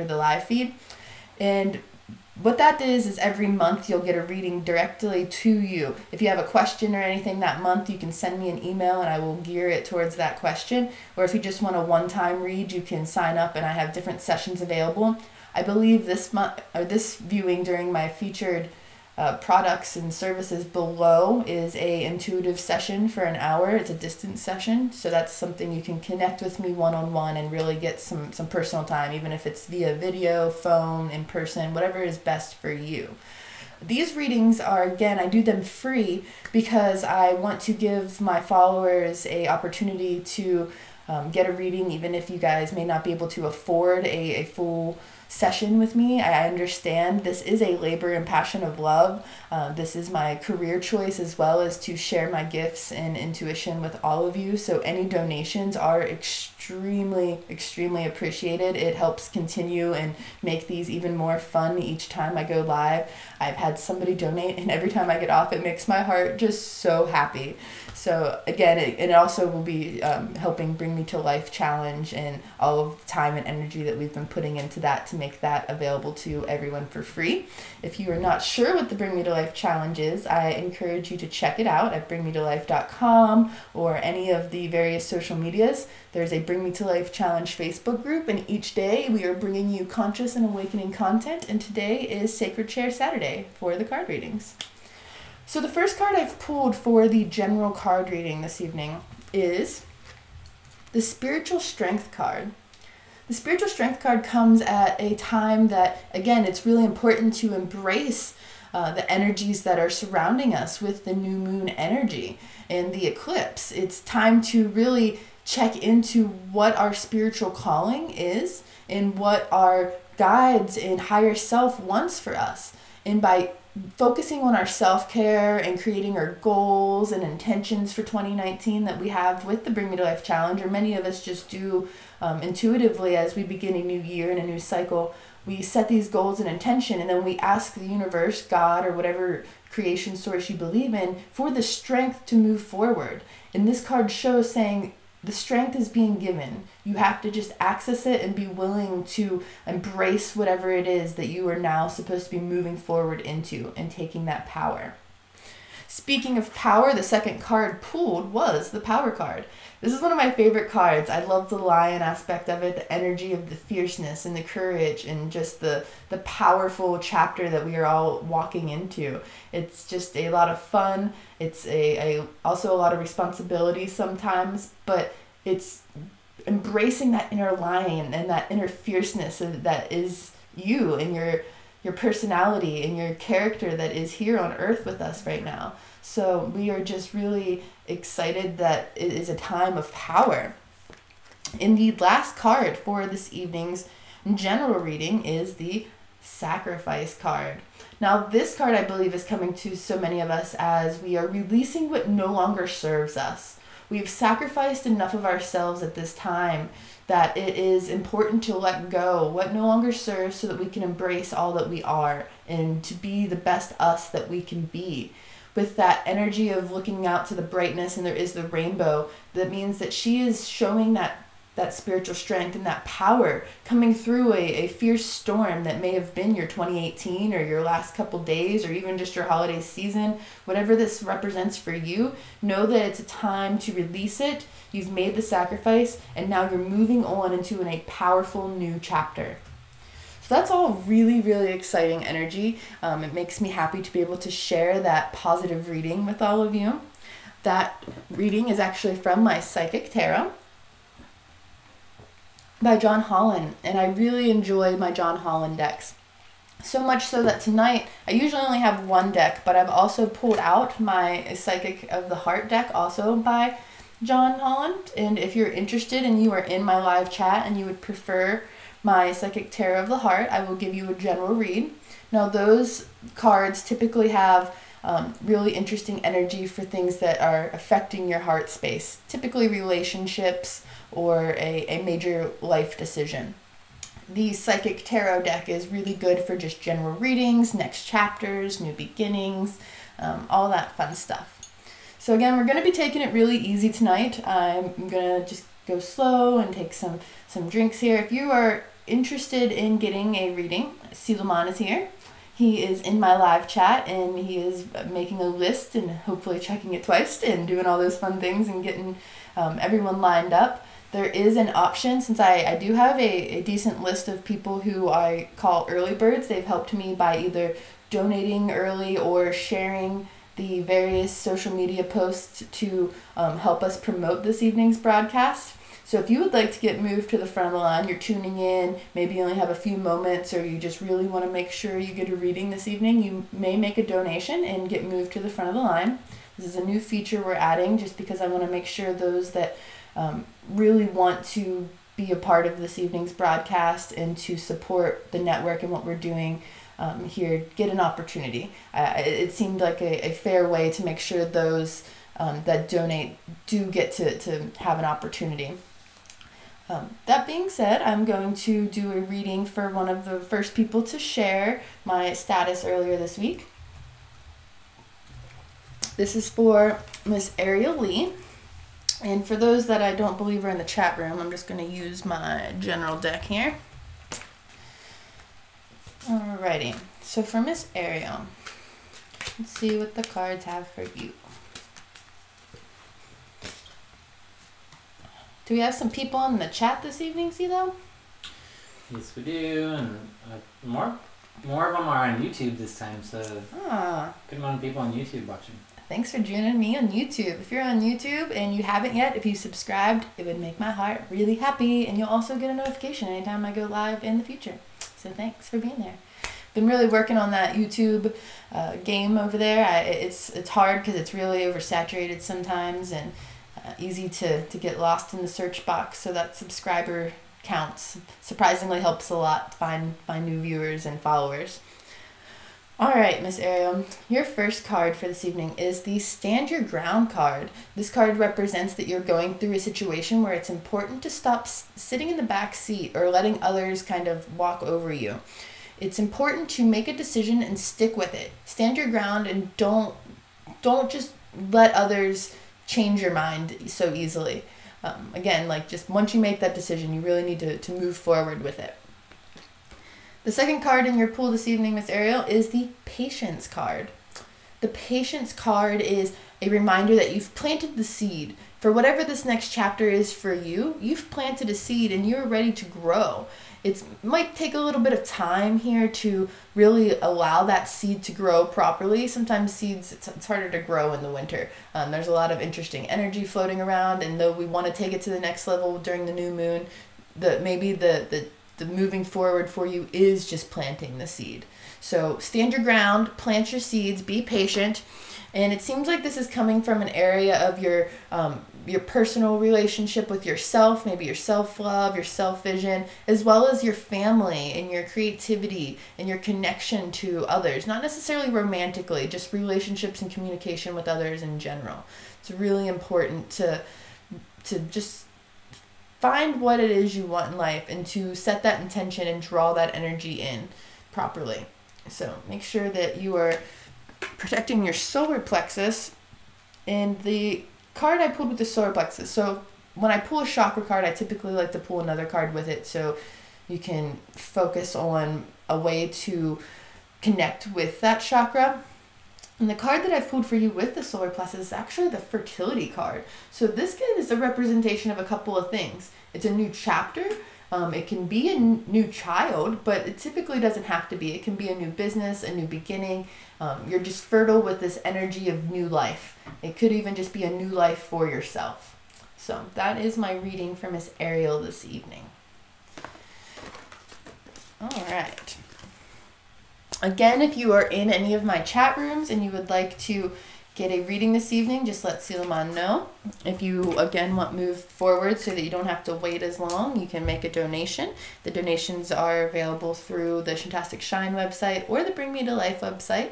the live feed. And what that is every month you'll get a reading directly to you. If you have a question or anything that month, you can send me an email and I will gear it towards that question. Or if you just want a one-time read, you can sign up and I have different sessions available. I believe this month, or this viewing during my featured products and services below is a intuitive session for an hour. It's a distance session, so that's something you can connect with me one-on-one and really get some personal time, even if it's via video, phone, in person, whatever is best for you. These readings are, again, I do them free because I want to give my followers a opportunity to get a reading, even if you guys may not be able to afford a full session with me. I understand this is a labor and passion of love. This is my career choice, as well as to share my gifts and intuition with all of you. So any donations are extremely appreciated. It helps continue and make these even more fun each time I go live. I've had somebody donate, and every time I get off, it makes my heart just so happy. So again, it also will be helping Bring Me to Life challenge and all of the time and energy that we've been putting into that to make that available to everyone for free. If you are not sure what the Bring Me to Life challenge is, I encourage you to check it out at bringmetolife.com or any of the various social medias. There's a Bring Me to Life challenge Facebook group, and each day we are bringing you conscious and awakening content, and today is Sacred Chair Saturday for the card readings. So the first card I've pulled for the general card reading this evening is the Spiritual Strength card. The Spiritual Strength card comes at a time that, again, it's really important to embrace the energies that are surrounding us with the new moon energy and the eclipse. It's time to really check into what our spiritual calling is and what our guides and higher self wants for us. And by focusing on our self-care and creating our goals and intentions for 2019 that we have with the Bring Me to Life challenge, or many of us just do intuitively as we begin a new year and a new cycle, we set these goals and intention, and then we ask the universe, God, or whatever creation source you believe in, for the strength to move forward. And this card shows saying the strength is being given. You have to just access it and be willing to embrace whatever it is that you are now supposed to be moving forward into and taking that power. Speaking of power, the second card pulled was the Power card. This is one of my favorite cards. I love the lion aspect of it, the energy of the fierceness and the courage and just the powerful chapter that we are all walking into. It's just a lot of fun. It's also a lot of responsibility sometimes, but it's embracing that inner lion and that inner fierceness that is you and your personality and your character that is here on earth with us right now. So we are just really excited that it is a time of power. And the last card for this evening's general reading is the Sacrifice card. Now this card, I believe, is coming to so many of us as we are releasing what no longer serves us. We've sacrificed enough of ourselves at this time that it is important to let go what no longer serves so that we can embrace all that we are and to be the best us that we can be. With that energy of looking out to the brightness and there is the rainbow, that means that she is showing that spiritual strength and that power coming through a fierce storm that may have been your 2018 or your last couple days or even just your holiday season. Whatever this represents for you, know that it's a time to release it. You've made the sacrifice and now you're moving on into a powerful new chapter. So that's all really, really exciting energy. It makes me happy to be able to share that positive reading with all of you. That reading is actually from my Psychic Tarot by John Holland, and I really enjoy my John Holland decks. So much so that tonight, I usually only have one deck, but I've also pulled out my Psychic of the Heart deck, also by John Holland. And if you're interested and you are in my live chat and you would prefer my Psychic Tarot of the Heart, I will give you a general read. Now those cards typically have really interesting energy for things that are affecting your heart space, typically relationships or a major life decision. The Psychic Tarot deck is really good for just general readings, next chapters, new beginnings, all that fun stuff. So again, we're going to be taking it really easy tonight. I'm going to just go slow and take some drinks here. If you are interested in getting a reading, Suleiman is here. He is in my live chat, and he is making a list and hopefully checking it twice and doing all those fun things and getting everyone lined up. There is an option, since I do have a decent list of people who I call early birds. They've helped me by either donating early or sharing the various social media posts to help us promote this evening's broadcast. So if you would like to get moved to the front of the line, you're tuning in, maybe you only have a few moments, or you just really want to make sure you get a reading this evening, you may make a donation and get moved to the front of the line. This is a new feature we're adding just because I want to make sure those that really want to be a part of this evening's broadcast and to support the network and what we're doing here get an opportunity. It seemed like a fair way to make sure those that donate do get to have an opportunity. That being said, I'm going to do a reading for one of the first people to share my status earlier this week. This is for Miss Ariel Lee. And for those that I don't believe are in the chat room, I'm just going to use my general deck here. Alrighty, so for Miss Ariel, let's see what the cards have for you. Do we have some people in the chat this evening, CeeLo? Yes, we do, and more of them are on YouTube this time, so good amount of people on YouTube watching. Thanks for joining me on YouTube. If you're on YouTube and you haven't yet, if you subscribed, it would make my heart really happy, and you'll also get a notification anytime I go live in the future. So thanks for being there. Been really working on that YouTube game over there. It's hard because it's really oversaturated sometimes, and easy to get lost in the search box, so that subscriber counts surprisingly helps a lot to find new viewers and followers. Alright, Miss Ariel, your first card for this evening is the Stand Your Ground card. This card represents that you're going through a situation where it's important to stop sitting in the back seat or letting others kind of walk over you. It's important to make a decision and stick with it. Stand your ground and don't just let others change your mind so easily. Again, like, just once you make that decision, you really need to move forward with it. The second card in your pool this evening, Miss Ariel, is the Patience card. The Patience card is a reminder that you've planted the seed. For whatever this next chapter is for you, you've planted a seed and you're ready to grow. It might take a little bit of time here to really allow that seed to grow properly. Sometimes seeds, it's harder to grow in the winter. There's a lot of interesting energy floating around, and though we want to take it to the next level during the new moon, maybe the moving forward for you is just planting the seed. So stand your ground, plant your seeds, be patient. And it seems like this is coming from an area of your personal relationship with yourself, maybe your self-love, your self-vision, as well as your family and your creativity and your connection to others. Not necessarily romantically, just relationships and communication with others in general. It's really important to just find what it is you want in life and to set that intention and draw that energy in properly. So make sure that you are protecting your solar plexus. And the card I pulled with the solar plexus, so when I pull a chakra card, I typically like to pull another card with it so you can focus on a way to connect with that chakra. And the card that I've pulled for you with the solar plexus is actually the fertility card. So this is a representation of a couple of things. It's a new chapter. It can be a new child, but it typically doesn't have to be. It can be a new business, a new beginning. You're just fertile with this energy of new life. It could even just be a new life for yourself. So that is my reading for Miss Ariel this evening. All right. Again, if you are in any of my chat rooms and you would like to get a reading this evening, just let Suleiman know. If you, again, want move forward so that you don't have to wait as long, you can make a donation. The donations are available through the Shantastic Shine website or the Bring Me to Life website.